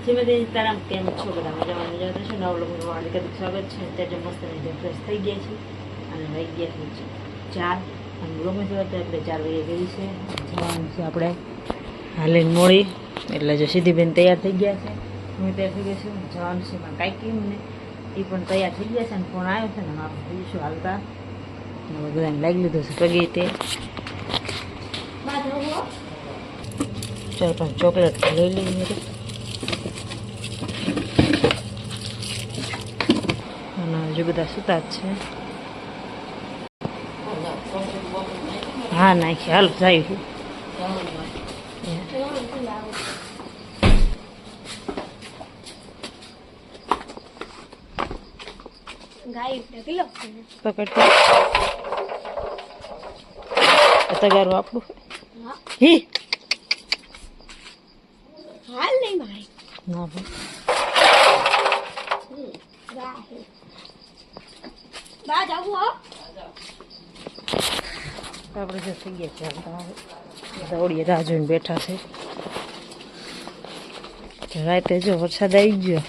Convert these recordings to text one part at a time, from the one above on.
શ્રીમતી તારામ કેમ છો બધા મજામાં મજા થશે નવ લોકોનું હાર્દિક સ્વાગત છે. અત્યારે મસ્ત રીતે ફ્રેશ થઈ ગયા છે અને વાગી ગયા છે 4 અને બ્લોગમાં છે આપણે 4 વાગે ગઈ છે જવાનું છે આપણે હાલીને મોડી એટલે જો સિદ્ધિબેન તૈયાર થઈ ગયા છે હું તૈયાર થઈ ગઈ છું જવાનું છે મારા કાંઈ મને એ પણ તૈયાર થઈ ગયા છે અને ફોન આવ્યો છે ને આપણે જઈશું હાલતા બધાને લાગી લીધું છે પગે તે 4-5 ચોકલેટ લઈ લઈએ હજુ બધા સુતા જ છે. હા નાખી હાલ જાય તગારું આપણું હી હાલ નહીં ભાઈ ના ભાઈ આપણે જો થઈ ગયા છે દોડીએ રાહ જોઈને બેઠા છે રાતે જો વરસાદ આવી ગયો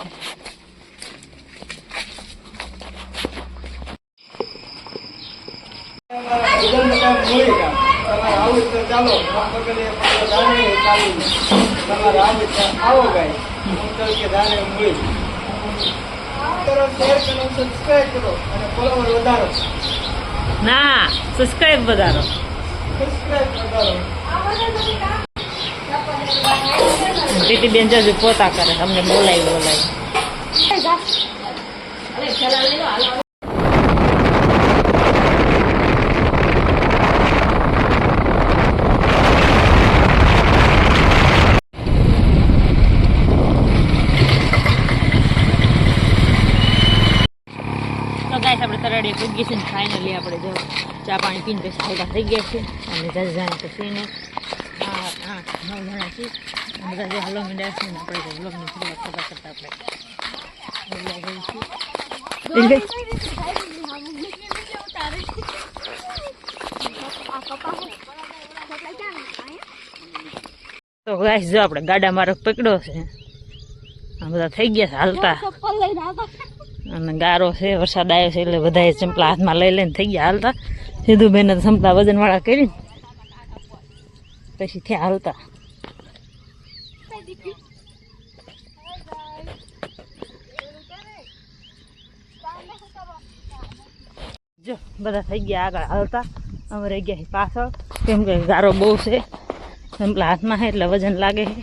ના સબસ્ક્રાઇબ વધારો દીદી બેન જજો પોતા કરે અમને બોલાવી આપણે તરાડીએ પૂગી છે ને ફાઇનલી આપણે જો ચા પાણી પીને પછી હાલતા થઈ ગયા છે અને 10 જણા તો પીને 9 જણા છે બધા જે હલો મીંડ્યા છે ને આપણે બ્લોગની શરૂઆત કરતા આપણે તો ગાઈસ જો આપણે ગાડા માર્ગ પકડ્યો છે આ બધા થઈ ગયા છે હાલતા અને ગારો છે વરસાદ આવ્યો છે એટલે બધાએ ચંપલા હાથમાં લઈ લઈને થઈ ગયા હાલતા સીધું બેન ચંપલા વજનવાળા કરીને પછી ત્યાં હાલતા જો બધા થઈ ગયા આગળ હાલતા અમે રહી ગયા પાછળ કેમ કે ગારો બહુ છે ચંપલા હાથમાં છે એટલે વજન લાગે છે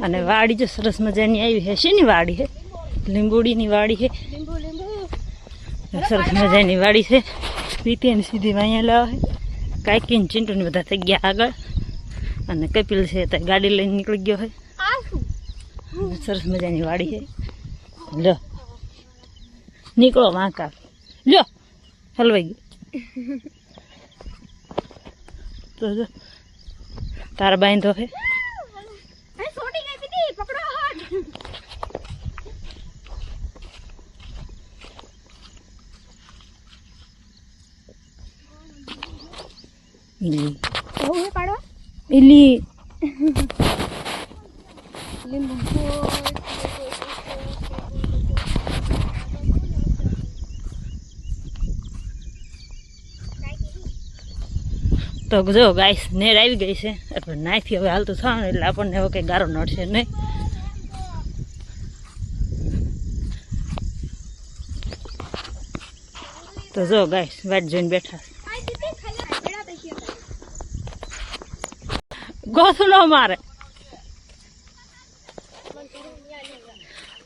અને વાડી જો સરસ મજાની આવી છે શેની વાડી છે લીંબોડીની વાડી છે સરસ મજાની વાડી છે પીતી સીધી અહીંયા લાવે કાંઈકીને ચિંટુને બધા થઈ ગયા આગળ અને કપિલ છે તો ગાડી લઈને નીકળી ગયો છે સરસ મજાની વાડી છે લો નીકળો વાંકા લ્યો હલવાઈ ગયો તો જો તારા બાંધો છે इली તો જો ગાઈસ નેર આવી ગઈ છે એટલે નાઈથી હવે હાલતું થવાનું એટલે આપણને હવે કંઈ ગારો નડશે નહીં તો જો ગાઈસ વાટ જોઈને બેઠા ગોથું ન મારે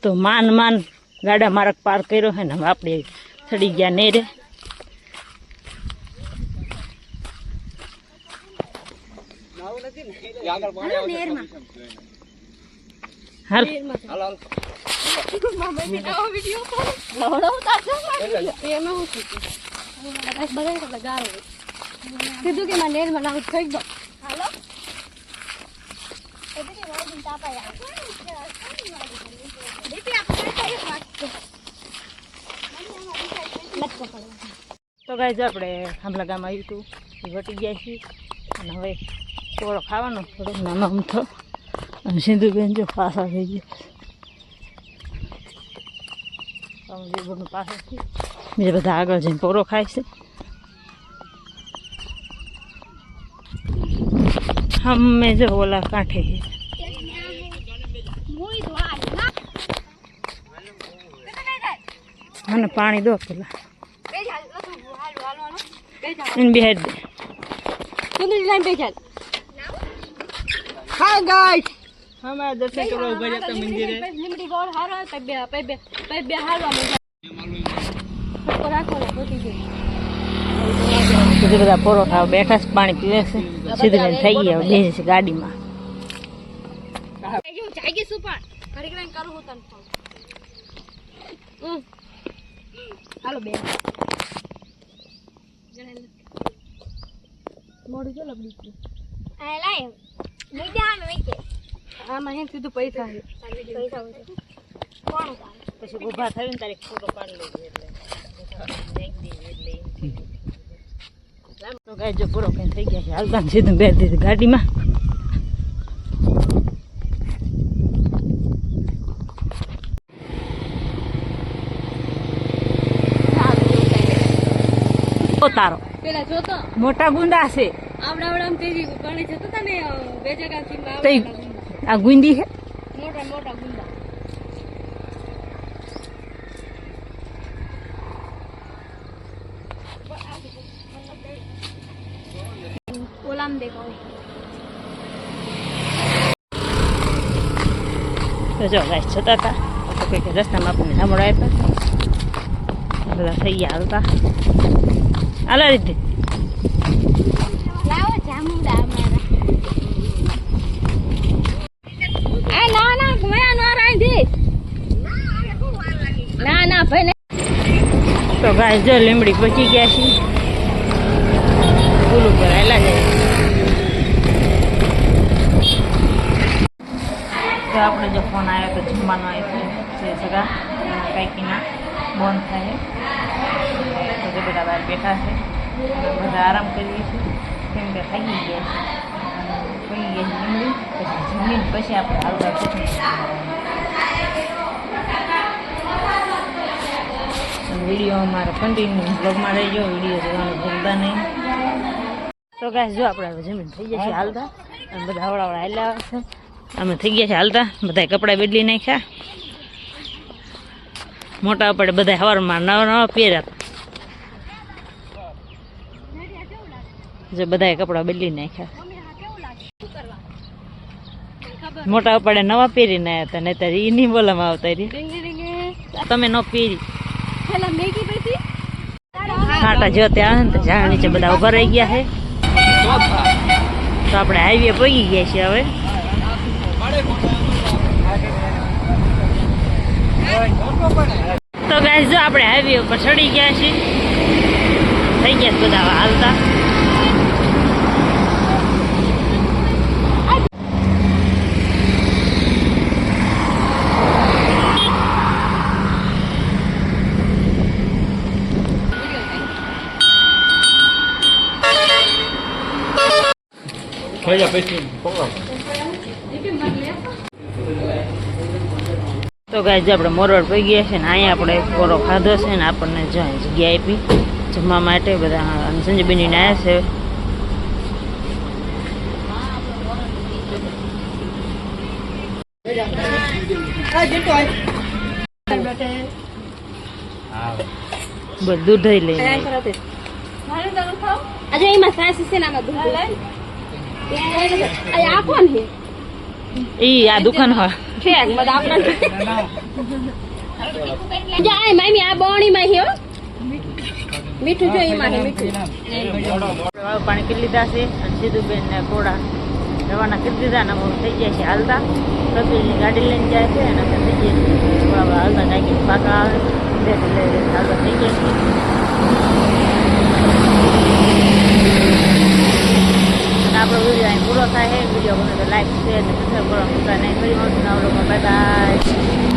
તો માન ગાડા માર્ગ પાર કર્યો છે ને આપણે ચડી ગયા નહીં રે હાલ કીધું કે નેર માં નાવું થઈ ગયો હાલો તો ગાઈસ આપણે થાંભલા ગામ આવ્યું હતું વટી ગયા છીએ અને હવે થોડો ખાવાનો થોડો નાનો અમથો અને સિંધુબેન જો પાછા થઈ ગયા પાછા બીજા બધા આગળ જઈને પોરો ખાય છે. અમે જો ઓલા કાંઠે મને પાણી દો પેલા એને બેહાડ દે. हाय गाइस हमारा दर्शन करो उभा जाता मंदिर है લીમડી ગોળ હારો પે બે હાલવા મંડ્યા રાખો ખોટી ગઈ બીજા બધા પોરો ખાવા બેઠા છે, પાણી પીવે છે. સીધું થઈ ગયા બે છે ગાડીમાં. એવું જાગી સુપર ઘડી ઘડી કરું હું તને ફોન હાલો બે મોડું જો લબડી આ લાય લઈ જા મે કે આમાં હે સીધું પૈસા છે કોણ પછી ઊભા થયું ને તારે ફોટો પાડી લેજો એટલે તો ગાય જો પૂરો કઈ થઈ ગયા છે. હાલતા સીધું બેઠ દીધું ગાડીમાં. તારો પેલા જોતો મોટા ગુંદા છે આવડાવડામ તેજી પાણી જતો તને બે જગ્યાથી આ ગુંદી છે મોટા મોટા ગુંડા ઓલામ દેખો તો જો ગાય છતાં હતા તો કંઈક રસ્તામાં આપણને સાંભળો આપ્યા બધા થઈ ગયા હાલતા હાલા રીતે લાવો જામુડા અમારા ના ઘોડા નો રાંધી ના ભાઈ તો ગાય જો લીમડી પહોંચી ગયા છે. પુલ ઉપર આવેલા જાય તો આપણે જો ફોન આવ્યો તો જમવાનો આવ્યો છે સગા કાંઈકીના બોન થાય તો જે બધા બહાર બેઠા છે બધા આરામ કરીએ છીએ કેમ કે થાકી ગયા છે. પડી ગયા છે લીમડી પછી જમીન પછી આપણે હાલતા વિડીયો અમારે કન્ટિન્યુ બ્લોગમાં રહેજો. વિડીયો જોવાનું ભૂલતા નહીં. તો ગાય જો આપણે જમીન થઈ જશે હાલતા અને બધા હવડાવડા હાલ્યા છે. અમે થઈ ગયા છે હાલતા બધા કપડાં બદલી નાખ્યા. મોટા પડે બધા સવારમાં નવા નવા પહેર્યા જો બધાએ કપડાં બદલી નાખ્યા. મોટા પડે નવા પહેરીને આવ્યા હતા નહીં તારી એ નહીં બોલામાં આવતા તમે ન પહેરી કાંટા જો ત્યાં ને ઝાડ નીચે બધા ઉભા રહી ગયા છે. તો આપણે હાઈવે પગી ગયા છીએ હવે. તો ગાઈસ જો આપણે હાઈવે ઉપર ચડી ગયા છીએ. થઈ ગયા બધા હાલતા. તો ગાઈસ આપણે મોરવાડ પડી ગયા છે ને અહીંયા આપણે પોરો ખાધો છે ને આપણને જગ્યા આપી જમવા માટે બધા સંજયબેનીને આવ્યા છે બધું દૂધ લઈને આજે એમાં સાસ છે ને આમાં દૂધ આ કોણ છે ઈ આ દુકાન હોય છે મત આપણા જાય મામી આ બોણી માં છે મીઠું જો એમાં મીઠું પાણી કરી લીધા છે અને સિદ્ધુબેન ને કોડા રવાના કરી દીધા ને અમે થઈ જાય છે હાલતા. કપિલની ગાડી લઈને જાય છે અને અમે થઈ જઈએ હાલતા ગાય પાકા આવે હાલતા થઈ જાય છે. આપણો વિડીયો અહીં પૂરો થાય છે. વિડીયો ગમે તો લાઈક શેર અને સબસ્ક્રાઈબ કરવાનું ભૂલતા નહીં. ફરી મળશું નવા વ્લોગમાં. Bye bye.